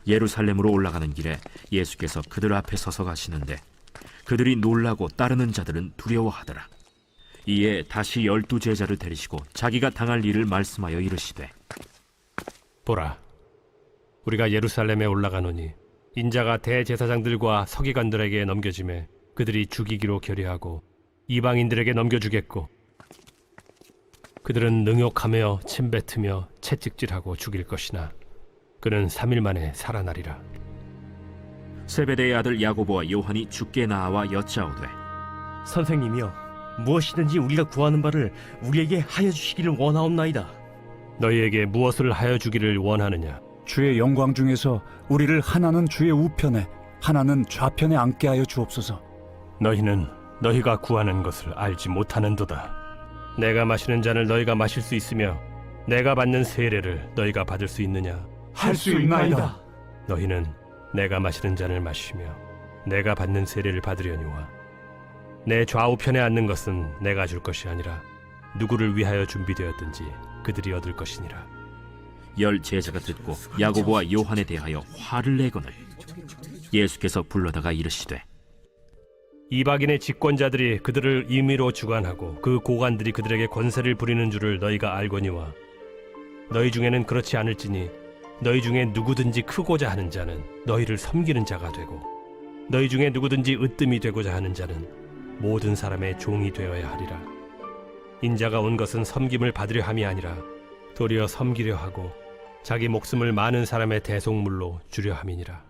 예루살렘으로 올라가는 길에 예수께서 그들 앞에 서서 가시는데 그들이 놀라고 따르는 자들은 두려워하더라. 이에 다시 12 제자를 데리시고 자기가 당할 일을 말씀하여 이르시되, 보라, 우리가 예루살렘에 올라가노니 인자가 대제사장들과 서기관들에게 넘겨지매 그들이 죽이기로 결의하고 이방인들에게 넘겨주겠고, 그들은 능욕하며 침뱉으며 채찍질하고 죽일 것이나 그는 3일 만에 살아나리라. 세베대의 아들 야고보와 요한이 주께 나와 여짜오되, 선생님이여, 무엇이든지 우리가 구하는 바를 우리에게 하여 주시기를 원하옵나이다. 너희에게 무엇을 하여 주기를 원하느냐? 주의 영광 중에서 우리를 하나는 주의 우편에 하나는 좌편에 앉게 하여 주옵소서. 너희는 너희가 구하는 것을 알지 못하는도다. 내가 마시는 잔을 너희가 마실 수 있으며 내가 받는 세례를 너희가 받을 수 있느냐? 할 수 있나이다. 너희는 내가 마시는 잔을 마시며 내가 받는 세례를 받으려니와 내 좌우편에 앉는 것은 내가 줄 것이 아니라 누구를 위하여 준비되었든지 그들이 얻을 것이니라. 10 제자가 듣고 야고보와 요한에 대하여 화를 내거늘 예수께서 불러다가 이르시되, 이방인의 집권자들이 그들을 임의로 주관하고 그 고관들이 그들에게 권세를 부리는 줄을 너희가 알거니와 너희 중에는 그렇지 않을지니 너희 중에 누구든지 크고자 하는 자는 너희를 섬기는 자가 되고 너희 중에 누구든지 으뜸이 되고자 하는 자는 모든 사람의 종이 되어야 하리라. 인자가 온 것은 섬김을 받으려 함이 아니라 도리어 섬기려 하고 자기 목숨을 많은 사람의 대속물로 주려 함이니라.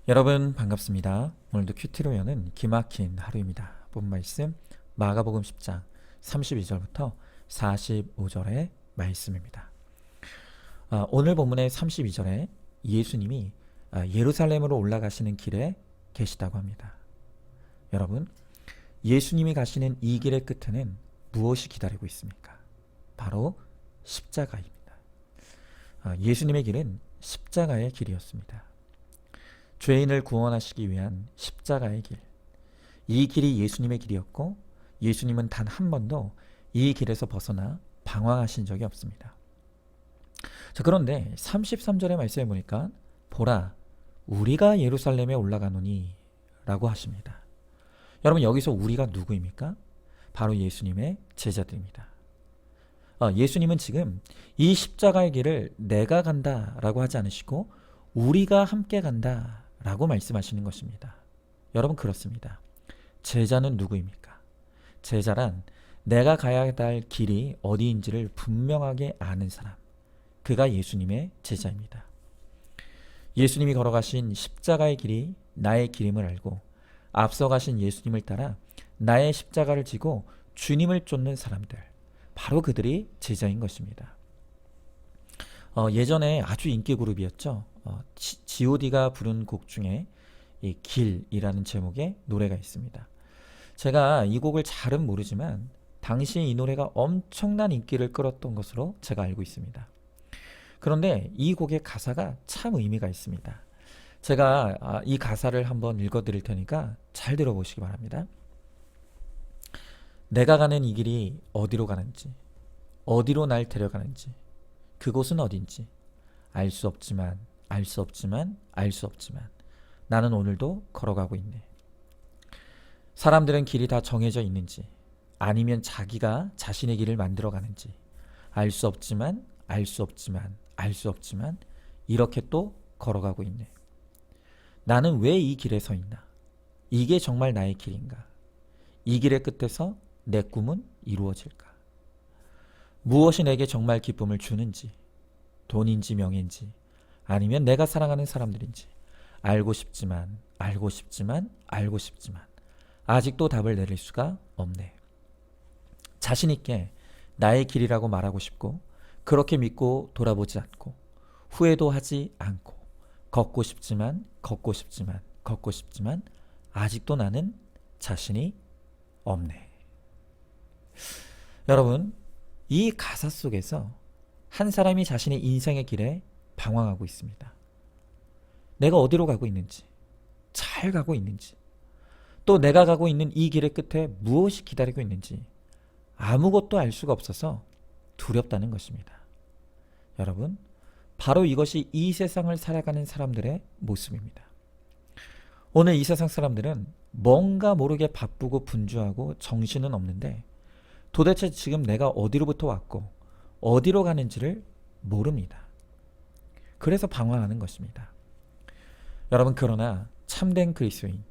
여러분 반갑습니다. 오늘도 큐티로 여는 기막힌 하루입니다. 본 말씀 마가복음 10장 32절부터 45절의 말씀입니다. 오늘 본문의 32절에 예수님이 예루살렘으로 올라가시는 길에 계시다고 합니다. 여러분, 예수님이 가시는 이 길의 끝에는 무엇이 기다리고 있습니까? 바로 십자가입니다. 예수님의 길은 십자가의 길이었습니다. 죄인을 구원하시기 위한 십자가의 길. 이 길이 예수님의 길이었고 예수님은 단 한 번도 이 길에서 벗어나 방황하신 적이 없습니다. 자, 그런데 33절의 말씀에 보니까 보라, 우리가 예루살렘에 올라가노니 라고 하십니다. 여러분, 여기서 우리가 누구입니까? 바로 예수님의 제자들입니다. 예수님은 지금 이 십자가의 길을 내가 간다 라고 하지 않으시고 우리가 함께 간다 라고 말씀하시는 것입니다. 여러분, 그렇습니다. 제자는 누구입니까? 제자란 내가 가야 할 길이 어디인지를 분명하게 아는 사람, 그가 예수님의 제자입니다. 예수님이 걸어가신 십자가의 길이 나의 길임을 알고 앞서가신 예수님을 따라 나의 십자가를 지고 주님을 쫓는 사람들, 바로 그들이 제자인 것입니다. 예전에 아주 인기 그룹이었죠. G.O.D가 부른 곡 중에 이 길이라는 제목의 노래가 있습니다. 제가 이 곡을 잘은 모르지만 당시에 이 노래가 엄청난 인기를 끌었던 것으로 제가 알고 있습니다. 그런데 이 곡의 가사가 참 의미가 있습니다. 제가 이 가사를 한번 읽어드릴 테니까 잘 들어보시기 바랍니다. 내가 가는 이 길이 어디로 가는지, 어디로 날 데려가는지, 그곳은 어딘지 알 수 없지만 알 수 없지만 알 수 없지만 나는 오늘도 걸어가고 있네. 사람들은 길이 다 정해져 있는지 아니면 자기가 자신의 길을 만들어 가는지 알 수 없지만 알 수 없지만 알 수 없지만 이렇게 또 걸어가고 있네. 나는 왜 이 길에 서 있나? 이게 정말 나의 길인가? 이 길의 끝에서 내 꿈은 이루어질까? 무엇이 내게 정말 기쁨을 주는지, 돈인지 명예인지 아니면 내가 사랑하는 사람들인지 알고 싶지만 알고 싶지만 알고 싶지만 아직도 답을 내릴 수가 없네. 자신 있게 나의 길이라고 말하고 싶고 그렇게 믿고 돌아보지 않고 후회도 하지 않고 걷고 싶지만 걷고 싶지만 걷고 싶지만 아직도 나는 자신이 없네. 여러분, 이 가사 속에서 한 사람이 자신의 인생의 길에 방황하고 있습니다. 내가 어디로 가고 있는지, 잘 가고 있는지, 또 내가 가고 있는 이 길의 끝에 무엇이 기다리고 있는지 아무것도 알 수가 없어서 두렵다는 것입니다. 여러분, 바로 이것이 이 세상을 살아가는 사람들의 모습입니다. 오늘 이 세상 사람들은 뭔가 모르게 바쁘고 분주하고 정신은 없는데 도대체 지금 내가 어디로부터 왔고 어디로 가는지를 모릅니다. 그래서 방황하는 것입니다. 여러분, 그러나 참된 그리스도인,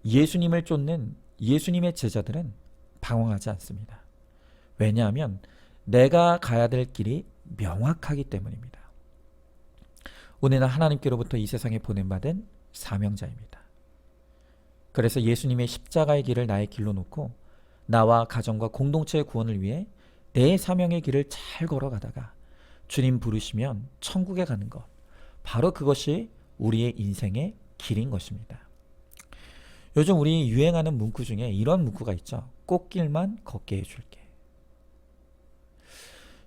예수님을 쫓는 예수님의 제자들은 방황하지 않습니다. 왜냐하면 내가 가야 될 길이 명확하기 때문입니다. 우리는 하나님께로부터 이 세상에 보냄받은 사명자입니다. 그래서 예수님의 십자가의 길을 나의 길로 놓고 나와 가정과 공동체의 구원을 위해 내 사명의 길을 잘 걸어가다가 주님 부르시면 천국에 가는 것, 바로 그것이 우리의 인생의 길인 것입니다. 요즘 우리 유행하는 문구 중에 이런 문구가 있죠. 꽃길만 걷게 해줄게.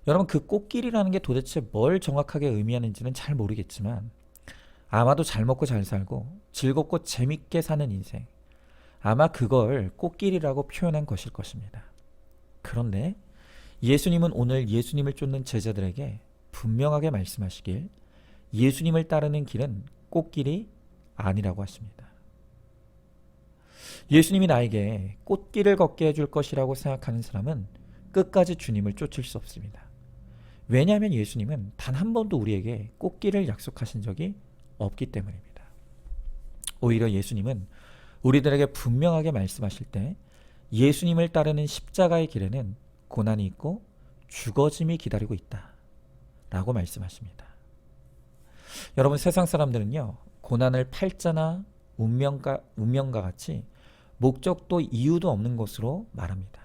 여러분, 그 꽃길이라는 게 도대체 뭘 정확하게 의미하는지는 잘 모르겠지만 아마도 잘 먹고 잘 살고 즐겁고 재밌게 사는 인생, 아마 그걸 꽃길이라고 표현한 것일 것입니다. 그런데 예수님은 오늘 예수님을 쫓는 제자들에게 분명하게 말씀하시길 예수님을 따르는 길은 꽃길이 아니라고 하십니다. 예수님이 나에게 꽃길을 걷게 해줄 것이라고 생각하는 사람은 끝까지 주님을 쫓을 수 없습니다. 왜냐하면 예수님은 단 한 번도 우리에게 꽃길을 약속하신 적이 없기 때문입니다. 오히려 예수님은 우리들에게 분명하게 말씀하실 때 예수님을 따르는 십자가의 길에는 고난이 있고 죽어짐이 기다리고 있다 라고 말씀하십니다. 여러분, 세상 사람들은요, 고난을 팔자나 운명과 같이 목적도 이유도 없는 것으로 말합니다.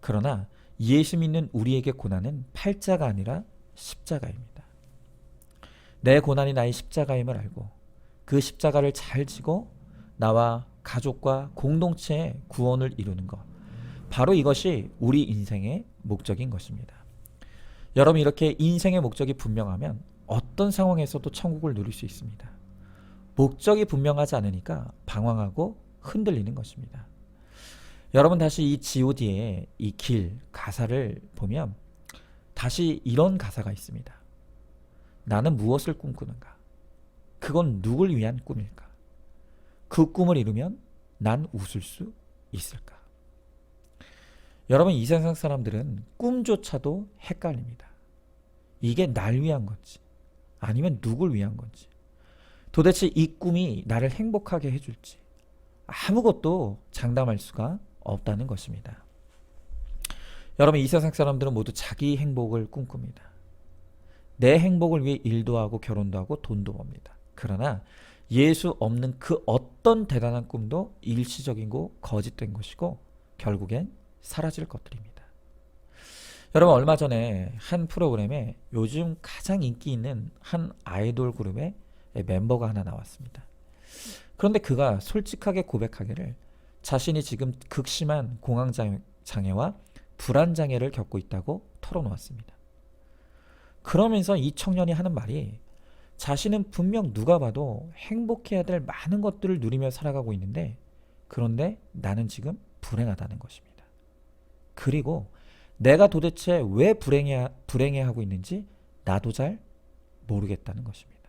그러나 예수 믿는 우리에게 고난은 팔자가 아니라 십자가입니다. 내 고난이 나의 십자가임을 알고 그 십자가를 잘 지고 나와 가족과 공동체의 구원을 이루는 것, 바로 이것이 우리 인생의 목적인 것입니다. 여러분, 이렇게 인생의 목적이 분명하면 어떤 상황에서도 천국을 누릴 수 있습니다. 목적이 분명하지 않으니까 방황하고 흔들리는 것입니다. 여러분, 다시 이 G.O.D의 이 길 가사를 보면 다시 이런 가사가 있습니다. 나는 무엇을 꿈꾸는가? 그건 누굴 위한 꿈일까? 그 꿈을 이루면 난 웃을 수 있을까? 여러분, 이 세상 사람들은 꿈조차도 헷갈립니다. 이게 날 위한 건지 아니면 누굴 위한 건지, 도대체 이 꿈이 나를 행복하게 해줄지 아무것도 장담할 수가 없다는 것입니다. 여러분, 이 세상 사람들은 모두 자기 행복을 꿈꿉니다. 내 행복을 위해 일도 하고 결혼도 하고 돈도 법니다. 그러나 예수 없는 그 어떤 대단한 꿈도 일시적이고 거짓된 것이고 결국엔 사라질 것들입니다. 여러분, 얼마 전에 한 프로그램에 요즘 가장 인기 있는 한 아이돌 그룹의 멤버가 하나 나왔습니다. 그런데 그가 솔직하게 고백하기를 자신이 지금 극심한 공황장애와 불안장애를 겪고 있다고 털어놓았습니다. 그러면서 이 청년이 하는 말이, 자신은 분명 누가 봐도 행복해야 될 많은 것들을 누리며 살아가고 있는데 그런데 나는 지금 불행하다는 것입니다. 그리고 내가 도대체 왜 불행해하고 있는지 나도 잘 모르겠다는 것입니다.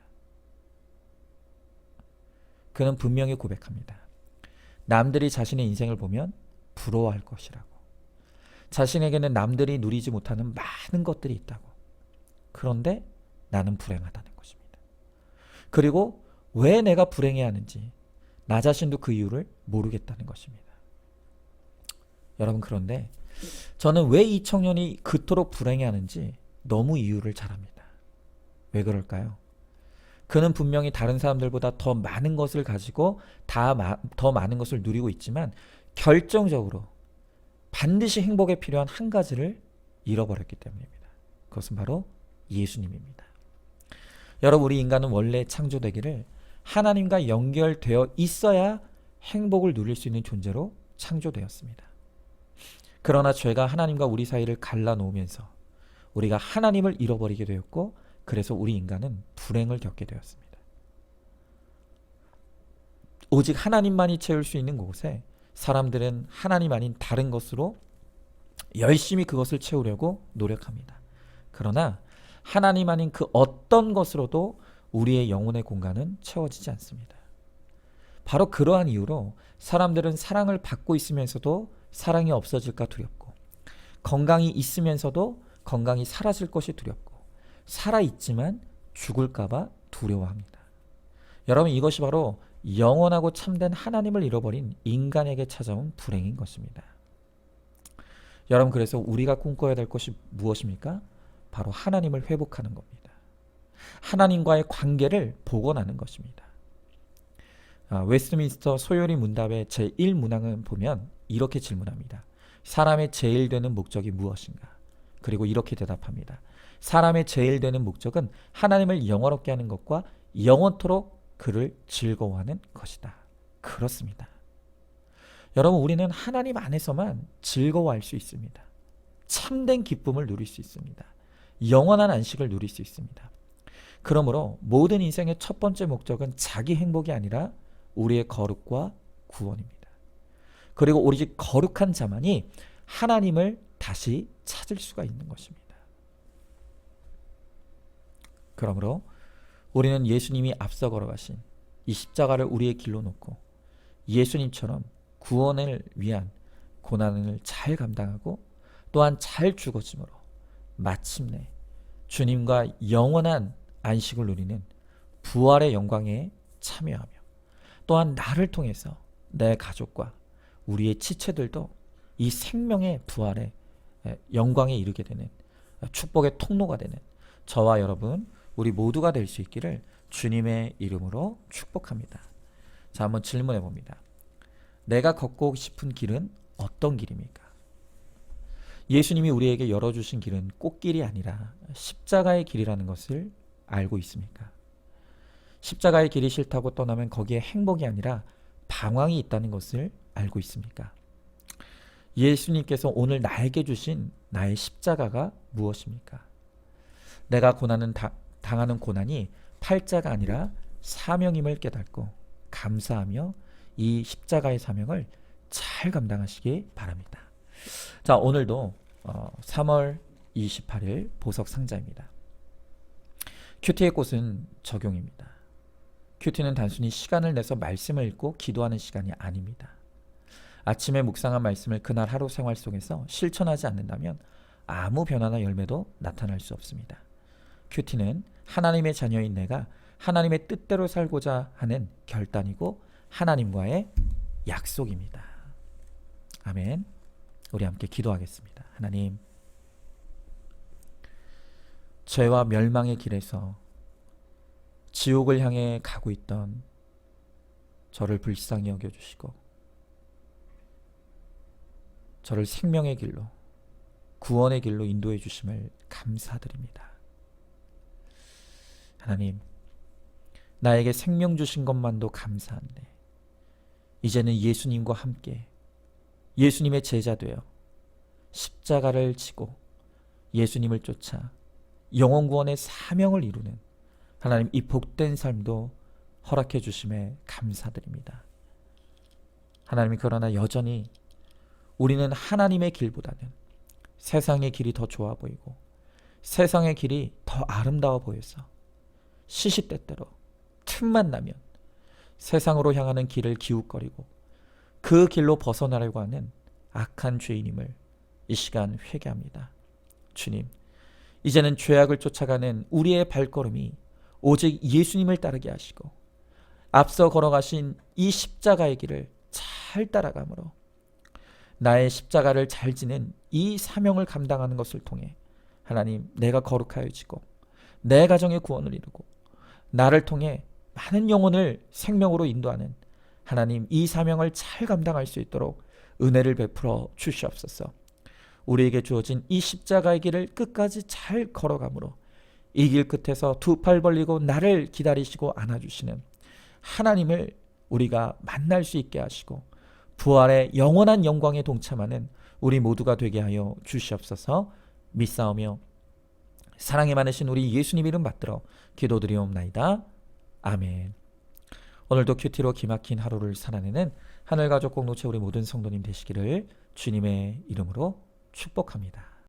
그는 분명히 고백합니다. 남들이 자신의 인생을 보면 부러워할 것이라고. 자신에게는 남들이 누리지 못하는 많은 것들이 있다고. 그런데 나는 불행하다는 것입니다. 그리고 왜 내가 불행해야 하는지 나 자신도 그 이유를 모르겠다는 것입니다. 여러분, 그런데 저는 왜 이 청년이 그토록 불행해하는지 너무 이유를 잘 압니다. 왜 그럴까요? 그는 분명히 다른 사람들보다 더 많은 것을 가지고 더 많은 것을 누리고 있지만 결정적으로 반드시 행복에 필요한 한 가지를 잃어버렸기 때문입니다. 그것은 바로 예수님입니다. 여러분, 우리 인간은 원래 창조되기를 하나님과 연결되어 있어야 행복을 누릴 수 있는 존재로 창조되었습니다. 그러나 죄가 하나님과 우리 사이를 갈라놓으면서 우리가 하나님을 잃어버리게 되었고, 그래서 우리 인간은 불행을 겪게 되었습니다. 오직 하나님만이 채울 수 있는 곳에 사람들은 하나님 아닌 다른 것으로 열심히 그것을 채우려고 노력합니다. 그러나 하나님 아닌 그 어떤 것으로도 우리의 영혼의 공간은 채워지지 않습니다. 바로 그러한 이유로 사람들은 사랑을 받고 있으면서도 사랑이 없어질까 두렵고, 건강이 있으면서도 건강이 사라질 것이 두렵고, 살아있지만 죽을까봐 두려워합니다. 여러분, 이것이 바로 영원하고 참된 하나님을 잃어버린 인간에게 찾아온 불행인 것입니다. 여러분, 그래서 우리가 꿈꿔야 될 것이 무엇입니까? 바로 하나님을 회복하는 겁니다. 하나님과의 관계를 복원하는 것입니다. 웨스트민스터 소요리 문답의 제1문항은 보면 이렇게 질문합니다. 사람의 제일 되는 목적이 무엇인가? 그리고 이렇게 대답합니다. 사람의 제일 되는 목적은 하나님을 영원롭게 하는 것과 영원토록 그를 즐거워하는 것이다. 그렇습니다. 여러분, 우리는 하나님 안에서만 즐거워할 수 있습니다. 참된 기쁨을 누릴 수 있습니다. 영원한 안식을 누릴 수 있습니다. 그러므로 모든 인생의 첫 번째 목적은 자기 행복이 아니라 우리의 거룩과 구원입니다. 그리고 오직 거룩한 자만이 하나님을 다시 찾을 수가 있는 것입니다. 그러므로 우리는 예수님이 앞서 걸어가신 이 십자가를 우리의 길로 놓고 예수님처럼 구원을 위한 고난을 잘 감당하고 또한 잘 죽어짐으로 마침내 주님과 영원한 안식을 누리는 부활의 영광에 참여하며, 또한 나를 통해서 내 가족과 우리의 지체들도 이 생명의 부활의 영광에 이르게 되는 축복의 통로가 되는 저와 여러분, 우리 모두가 될 수 있기를 주님의 이름으로 축복합니다. 자, 한번 질문해 봅니다. 내가 걷고 싶은 길은 어떤 길입니까? 예수님이 우리에게 열어주신 길은 꽃길이 아니라 십자가의 길이라는 것을 알고 있습니까? 십자가의 길이 싫다고 떠나면 거기에 행복이 아니라 방황이 있다는 것을 알고 있습니까? 예수님께서 오늘 나에게 주신 나의 십자가가 무엇입니까? 내가 당하는 고난이 팔자가 아니라 사명임을 깨닫고 감사하며 이 십자가의 사명을 잘 감당하시기 바랍니다. 자, 오늘도 3월 28일 보석 상자입니다. 큐티의 꽃은 적용입니다. 큐티는 단순히 시간을 내서 말씀을 읽고 기도하는 시간이 아닙니다. 아침에 묵상한 말씀을 그날 하루 생활 속에서 실천하지 않는다면 아무 변화나 열매도 나타날 수 없습니다. 큐티는 하나님의 자녀인 내가 하나님의 뜻대로 살고자 하는 결단이고 하나님과의 약속입니다. 아멘. 우리 함께 기도하겠습니다. 하나님, 죄와 멸망의 길에서 지옥을 향해 가고 있던 저를 불쌍히 여겨주시고 저를 생명의 길로, 구원의 길로 인도해 주심을 감사드립니다. 하나님, 나에게 생명 주신 것만도 감사한데 이제는 예수님과 함께 예수님의 제자 되어 십자가를 지고 예수님을 쫓아 영원 구원의 사명을 이루는 하나님, 이 복된 삶도 허락해 주심에 감사드립니다. 하나님, 그러나 여전히 우리는 하나님의 길보다는 세상의 길이 더 좋아 보이고 세상의 길이 더 아름다워 보여서 시시때때로 틈만 나면 세상으로 향하는 길을 기웃거리고 그 길로 벗어나려고 하는 악한 죄인임을 이 시간 회개합니다. 주님, 이제는 죄악을 쫓아가는 우리의 발걸음이 오직 예수님을 따르게 하시고 앞서 걸어가신 이 십자가의 길을 잘 따라가므로 나의 십자가를 잘 지는 이 사명을 감당하는 것을 통해 하나님, 내가 거룩하여지고 내 가정의 구원을 이루고 나를 통해 많은 영혼을 생명으로 인도하는 하나님, 이 사명을 잘 감당할 수 있도록 은혜를 베풀어 주시옵소서. 우리에게 주어진 이 십자가의 길을 끝까지 잘 걸어가므로 이 길 끝에서 두 팔 벌리고 나를 기다리시고 안아주시는 하나님을 우리가 만날 수 있게 하시고 부활의 영원한 영광에 동참하는 우리 모두가 되게 하여 주시옵소서. 믿사오며 사랑이 많으신 우리 예수님 이름 받들어 기도드리옵나이다. 아멘. 오늘도 큐티로 기막힌 하루를 살아내는 하늘가족 공동체 우리 모든 성도님 되시기를 주님의 이름으로 축복합니다.